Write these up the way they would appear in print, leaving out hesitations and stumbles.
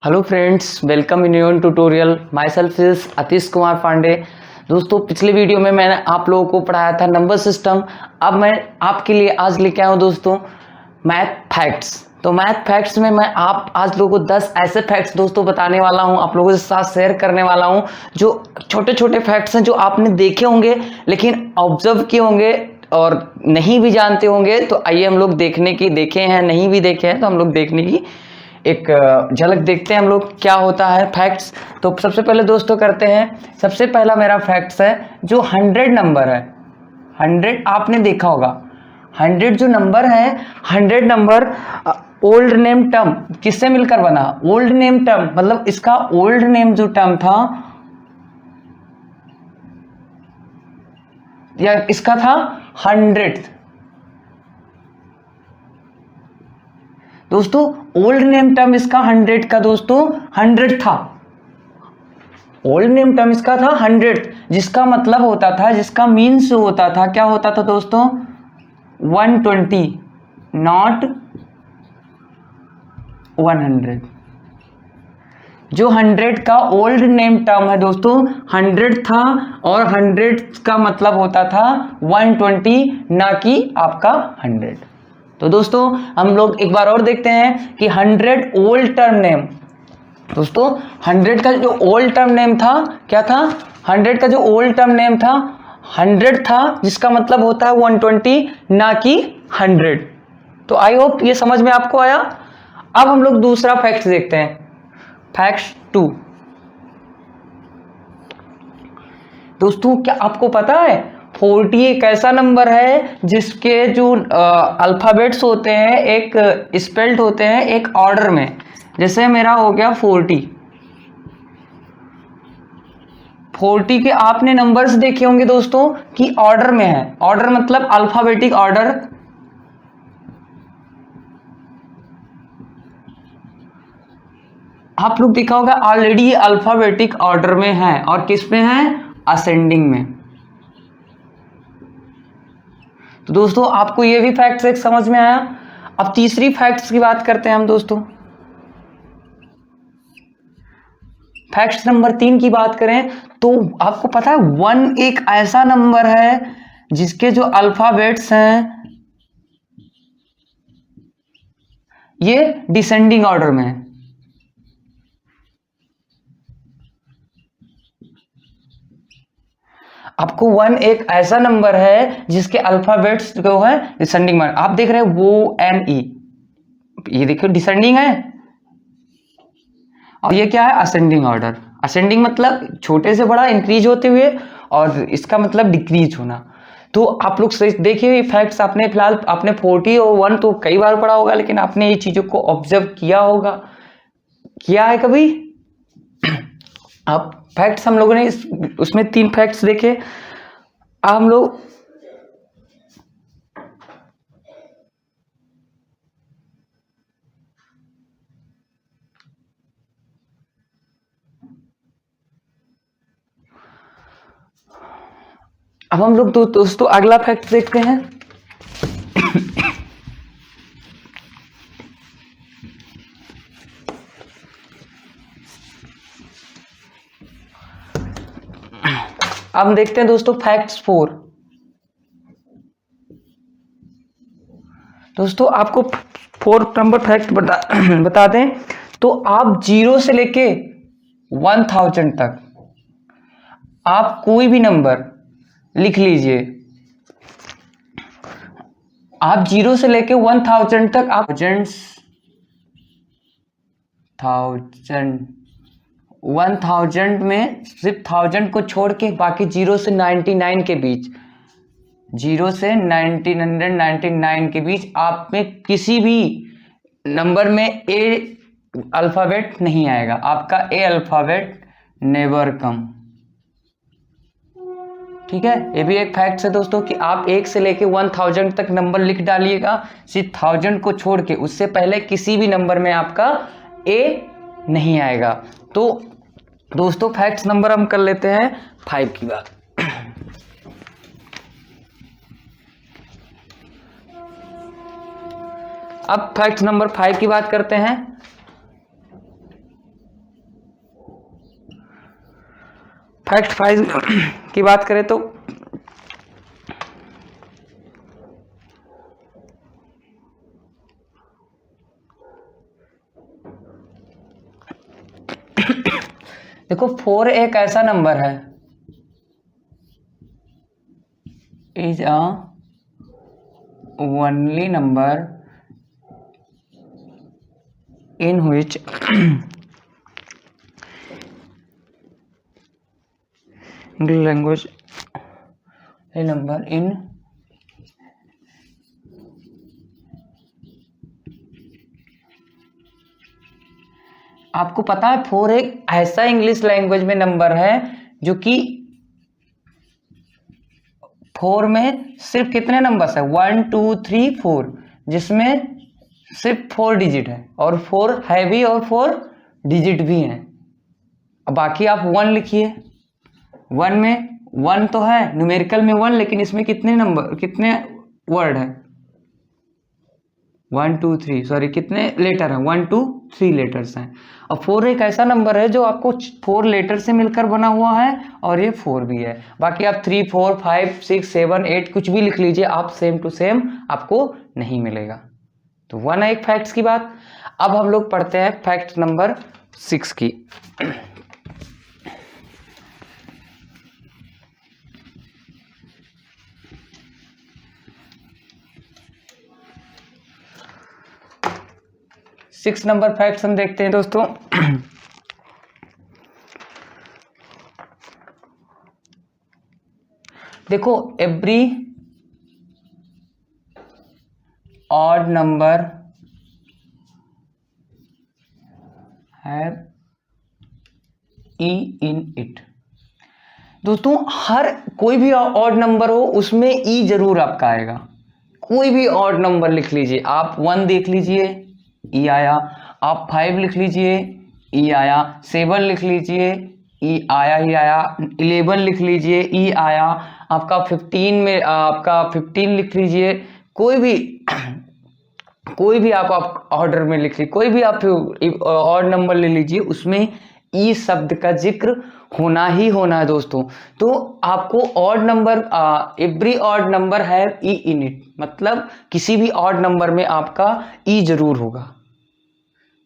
Hello friends, welcome in your tutorial. Myself is Atish Kumar Pandey. दोस्तों, पिछले video में मैंने आप लोगों को पढ़ाया था नंबर सिस्टम। अब मैं आपके लिए आज लेके आया हूँ दोस्तों मैथ फैक्ट्स। तो मैथ फैक्ट्स में मैं आज लोगों को 10 ऐसे फैक्ट्स दोस्तों बताने वाला हूँ, आप लोगों के साथ शेयर करने वाला हूँ। जो छोटे छोटे फैक्ट्स हैं जो आपने देखे होंगे लेकिन ऑब्जर्व किए होंगे और नहीं भी जानते होंगे। तो आइए हम लोग देखे हैं, नहीं भी देखे हैं तो हम लोग देखने की एक झलक देखते हैं हम लोग क्या होता है फैक्ट्स। तो सबसे पहले दोस्तों करते हैं, सबसे पहला मेरा फैक्ट्स है जो 100 नंबर है। 100 आपने देखा होगा, 100 जो नंबर है, 100 नंबर ओल्ड नेम टर्म किससे मिलकर बना? ओल्ड नेम टर्म मतलब इसका ओल्ड नेम जो टर्म था या इसका था 100th। दोस्तों ओल्ड नेम टर्म इसका 100 का दोस्तों 100 था। ओल्ड नेम टर्म इसका था 100, जिसका मतलब होता था, जिसका मीन्स होता था, क्या होता था दोस्तों? 120 नॉट 100। जो 100 का ओल्ड नेम टर्म है दोस्तों 100 था और 100 का मतलब होता था 120, ना कि आपका 100। तो दोस्तों हम लोग एक बार और देखते हैं कि 100 ओल्ड टर्म नेम। दोस्तों 100 का जो ओल्ड टर्म नेम था क्या था? 100 का जो ओल्ड टर्म नेम था 100 था, जिसका मतलब होता है 120, ना कि 100। तो आई होप ये समझ में आपको आया। अब हम लोग दूसरा फैक्ट देखते हैं, फैक्ट 2। दोस्तों क्या आपको पता है 40 एक ऐसा नंबर है जिसके जो अल्फाबेट्स होते हैं एक स्पेल्ड होते हैं एक ऑर्डर में। जैसे मेरा हो गया 40 के आपने नंबर्स देखे होंगे दोस्तों कि ऑर्डर में है। ऑर्डर मतलब अल्फाबेटिक ऑर्डर। आप लोग देखा होगा ऑलरेडी अल्फाबेटिक ऑर्डर में है और किस में है? असेंडिंग में। तो दोस्तों आपको ये भी फैक्ट्स एक समझ में आया। अब तीसरी फैक्ट्स की बात करते हैं हम दोस्तों। फैक्ट्स नंबर 3 की बात करें तो आपको पता है 1 एक ऐसा नंबर है जिसके जो अल्फाबेट्स हैं ये डिसेंडिंग ऑर्डर में है। आपको 1 एक ऐसा नंबर है जिसके अल्फाबेट्स जो है डिसेंडिंग में। आप देख रहे हैं वो एन ई, ये देखो डिसेंडिंग है और ये क्या है? Ascending order. असेंडिंग मतलब छोटे से बड़ा इंक्रीज होते हुए और इसका मतलब डिक्रीज होना। तो आप लोग देखिए फैक्ट्स आपने फिलहाल आपने 40 और 1 तो कई बार पढ़ा होगा, लेकिन आपने ये चीजों को ऑब्जर्व किया होगा, किया है कभी? अब फैक्ट्स हम लोगों ने उसमें 3 फैक्ट्स देखे। हम लोग दोस्तों अगला फैक्ट देखते हैं। अब देखते हैं दोस्तों फैक्ट्स 4। दोस्तों आपको 4 नंबर फैक्ट बता दें तो आप 0 से लेके 1000 तक आप कोई भी नंबर लिख लीजिए। आप 0 से लेके 1000 तक आप 1000 में सिर्फ 1000 को छोड़ के बाकी 0 से 99 के बीच, 0 से 1999 के बीच आप में किसी भी नंबर में ए अल्फाबेट नहीं आएगा। आपका ए अल्फाबेट नेवर कम। ठीक है, ये भी एक फैक्ट है दोस्तों कि आप 1 से लेके 1000 तक नंबर लिख डालिएगा, सिर्फ 1000 को छोड़ के, उससे पहले किसी भी नंबर में आपका ए नहीं आएगा। तो दोस्तों फैक्ट्स नंबर हम कर लेते हैं 5 की बात। अब फैक्ट नंबर 5 की बात करते हैं। फैक्ट 5 की बात करें तो देखो 4 एक ऐसा नंबर है, is a only number in which English language A number in आपको पता है 4 एक ऐसा इंग्लिश लैंग्वेज में नंबर है जो कि 4 में सिर्फ कितने नंबर्स है 1 2 3 4, जिसमें सिर्फ 4 डिजिट है और 4 है भी और 4 डिजिट भी हैं। अब बाकी आप 1 लिखिए, 1 में 1 तो है न्यूमेरिकल में 1, लेकिन इसमें कितने नंबर कितने वर्ड है 1 2 3 सॉरी कितने लेटर हैं 1 2 3 लेटर्स हैं। और 4 एक ऐसा नंबर है जो आपको 4 लेटर से मिलकर बना हुआ है और ये 4 भी है। बाकी आप 3 4 5 6 7 8 कुछ भी लिख लीजिए, आप सेम टू सेम आपको नहीं मिलेगा। तो 1 है एक फैक्ट्स की बात। अब हम लोग पढ़ते हैं फैक्ट नंबर 6 की। सिक्स नंबर फैक्ट्स हम देखते हैं दोस्तों। देखो every odd number have E in it. दोस्तों हर कोई भी ऑड नंबर हो उसमें ई जरूर आपका आएगा। कोई भी ऑड नंबर लिख लीजिए, आप 1 देख लीजिए ई आया, आप 5 लिख लीजिए ई आया, 7 लिख लीजिए ई आया ही आया, 11 लिख लीजिए ई आया, आपका 15 में आपका 15 लिख लीजिए, कोई भी आप ऑर्डर में लिख लीजिए, कोई भी आप ऑड नंबर ले लीजिए, उसमें ई शब्द का जिक्र होना ही होना है दोस्तों। तो आपको odd number every odd number have E in it, मतलब किसी भी ऑड नंबर में आपका ई जरूर होगा।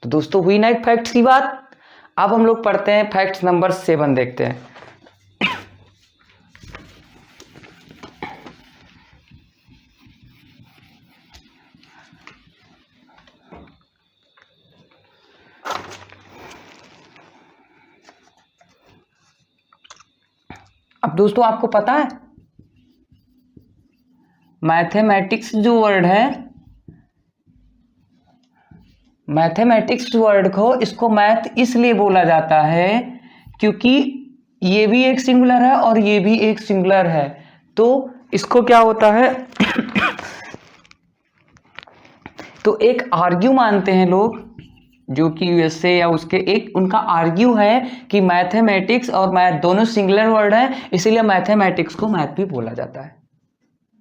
तो दोस्तों हुई ना एक फैक्ट्स की बात। अब हम लोग पढ़ते हैं फैक्ट्स नंबर 7 देखते हैं। अब दोस्तों आपको पता है मैथमेटिक्स जो वर्ड है, मैथमेटिक्स वर्ड को इसको मैथ इसलिए बोला जाता है क्योंकि ये भी एक सिंगुलर है और ये भी एक सिंगुलर है। तो इसको क्या होता है तो एक आर्ग्यू मानते हैं लोग जो कि यूएसए या उसके एक उनका आर्ग्यू है कि मैथमेटिक्स और मैथ दोनों सिंगुलर वर्ड है, इसीलिए मैथमेटिक्स को मैथ भी बोला जाता है।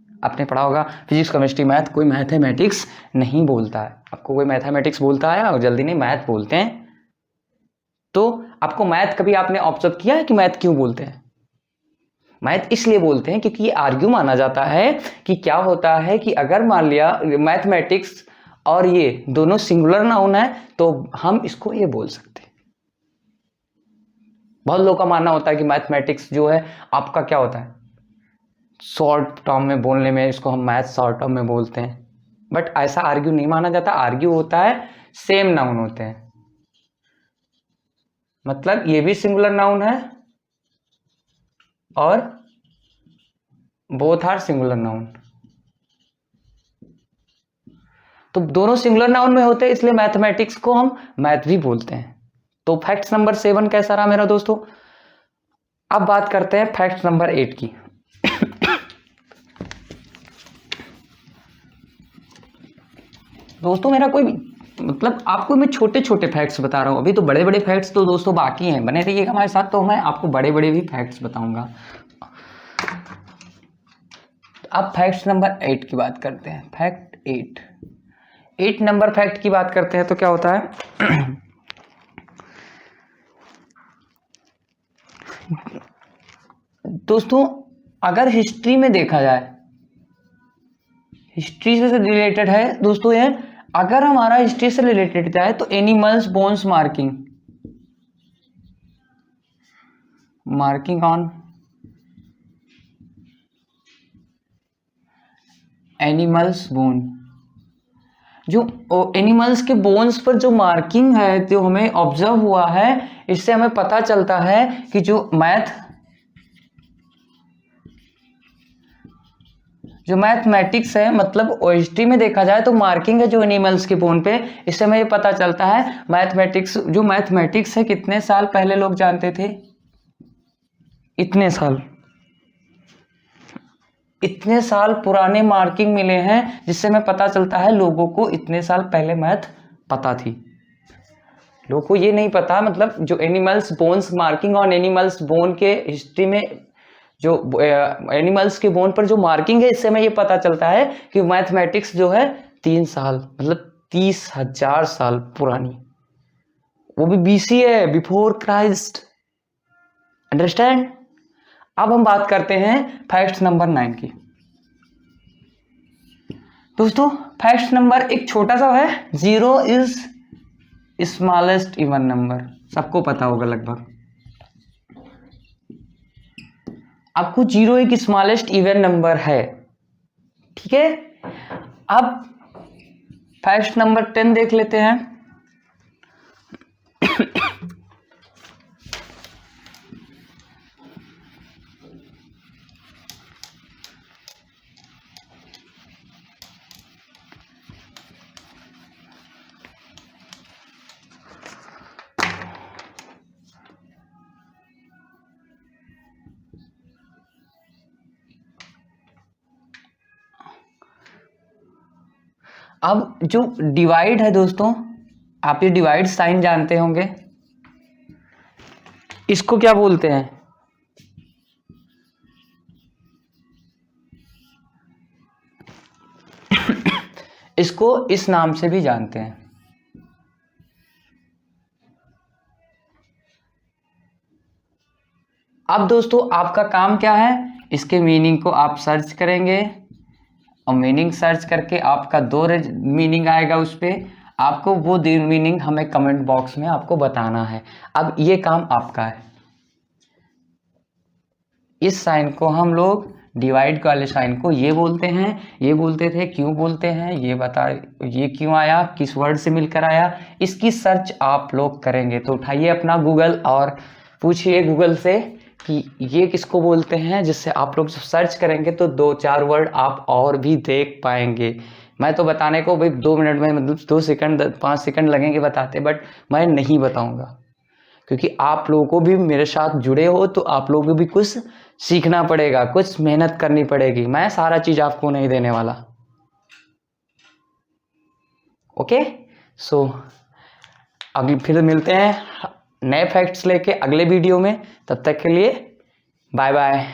आपने पढ़ा होगा फिजिक्स केमिस्ट्री मैथ, कोई मैथमेटिक्स नहीं बोलता है। आपको कोई मैथमेटिक्स बोलता है और जल्दी नहीं मैथ बोलते हैं। तो आपको मैथ कभी आपने ऑब्जर्व किया है कि मैथ क्यों बोलते हैं? मैथ इसलिए बोलते हैं क्योंकि ये आर्ग्यू माना जाता है कि क्या होता है कि अगर मान लिया मैथमेटिक्स और ये दोनों सिंगुलर नाउन है तो हम इसको ये बोल सकते हैं। बहुत लोगों का मानना होता है कि मैथमेटिक्स जो है आपका क्या होता है शॉर्ट टर्म में बोलने में, इसको हम मैथ शॉर्ट टर्म में बोलते हैं, बट ऐसा आर्ग्यू नहीं माना जाता। आर्ग्यू होता है सेम नाउन होते हैं, मतलब ये भी सिंगुलर नाउन है और बोथ आर सिंगुलर नाउन। तो दोनों सिंगुलर नाउन में होते हैं, इसलिए मैथमेटिक्स को हम मैथ भी बोलते हैं। तो फैक्ट नंबर 7 कैसा रहा मेरा दोस्तों। अब बात करते हैं फैक्ट नंबर 8 की। दोस्तों मेरा कोई मतलब आपको मैं छोटे छोटे फैक्ट्स बता रहा हूं, अभी तो बड़े बड़े फैक्ट्स तो दोस्तों बाकी हैं, बने रहिएगा हमारे साथ, तो मैं आपको बड़े बड़े भी फैक्ट्स बताऊंगा। अब फैक्ट नंबर 8 की बात करते हैं। फैक्ट 8 नंबर फैक्ट की बात करते हैं तो क्या होता है दोस्तों अगर हिस्ट्री में देखा जाए, हिस्ट्री से रिलेटेड है दोस्तों ये, अगर हमारा हिस्ट्री से रिलेटेड जाए तो animals bones marking on animals bone, जो एनिमल्स के बोन्स पर जो मार्किंग है जो हमें ऑब्जर्व हुआ है, इससे हमें पता चलता है कि जो मैथमेटिक्स है, मतलब हिस्ट्री में देखा जाए तो मार्किंग है जो एनिमल्स के बोन पे, इससे हमें ये पता चलता है मैथमेटिक्स है कितने साल पहले लोग जानते थे, इतने साल पुराने मार्किंग मिले हैं, जिससे हमें पता चलता है लोगों को इतने साल पहले मैथ पता थी। लोगों को ये नहीं पता, मतलब जो animals bones marking on animals bone के हिस्ट्री में जो एनिमल्स के बोन पर जो मार्किंग है, इससे हमें ये पता चलता है कि मैथमेटिक्स जो है 3 साल मतलब 30,000 साल पुरानी, वो भी BC है, बिफोर क्राइस्ट। अंडरस्टैंड। अब हम बात करते हैं फैक्ट नंबर 9 की। दोस्तों फैक्ट नंबर एक छोटा सा है, 0 इज स्मॉलेस्ट इवन नंबर, सबको पता होगा लगभग, आपको 0 एक स्मॉलेस्ट इवन नंबर है, ठीक है। अब फैक्ट नंबर 10 देख लेते हैं। अब जो डिवाइड है दोस्तों, आप ये डिवाइड साइन जानते होंगे, इसको क्या बोलते हैं? इसको इस नाम से भी जानते हैं। अब दोस्तों आपका काम क्या है, इसके मीनिंग को आप सर्च करेंगे और मीनिंग सर्च करके आपका 2 मीनिंग आएगा, उस पर आपको वो 2 मीनिंग हमें कमेंट बॉक्स में आपको बताना है। अब ये काम आपका है। इस साइन को हम लोग डिवाइड वाले साइन को ये बोलते हैं, ये बोलते थे, क्यों बोलते हैं ये क्यों आया, किस वर्ड से मिलकर आया, इसकी सर्च आप लोग करेंगे। तो उठाइए अपना गूगल और पूछिए गूगल से कि ये किसको बोलते हैं, जिससे आप लोग जब सर्च करेंगे तो 2-4 वर्ड आप और भी देख पाएंगे। मैं तो बताने को भाई 2 मिनट में, मतलब 2 सेकंड 5 सेकंड लगेंगे बताते, बट मैं नहीं बताऊंगा, क्योंकि आप लोगों को भी मेरे साथ जुड़े हो तो आप लोगों को भी कुछ सीखना पड़ेगा, कुछ मेहनत करनी पड़ेगी। मैं सारा चीज आपको नहीं देने वाला। ओके, सो अगले फिर मिलते हैं नए फैक्ट्स लेके अगले वीडियो में। तब तक के लिए बाय बाय।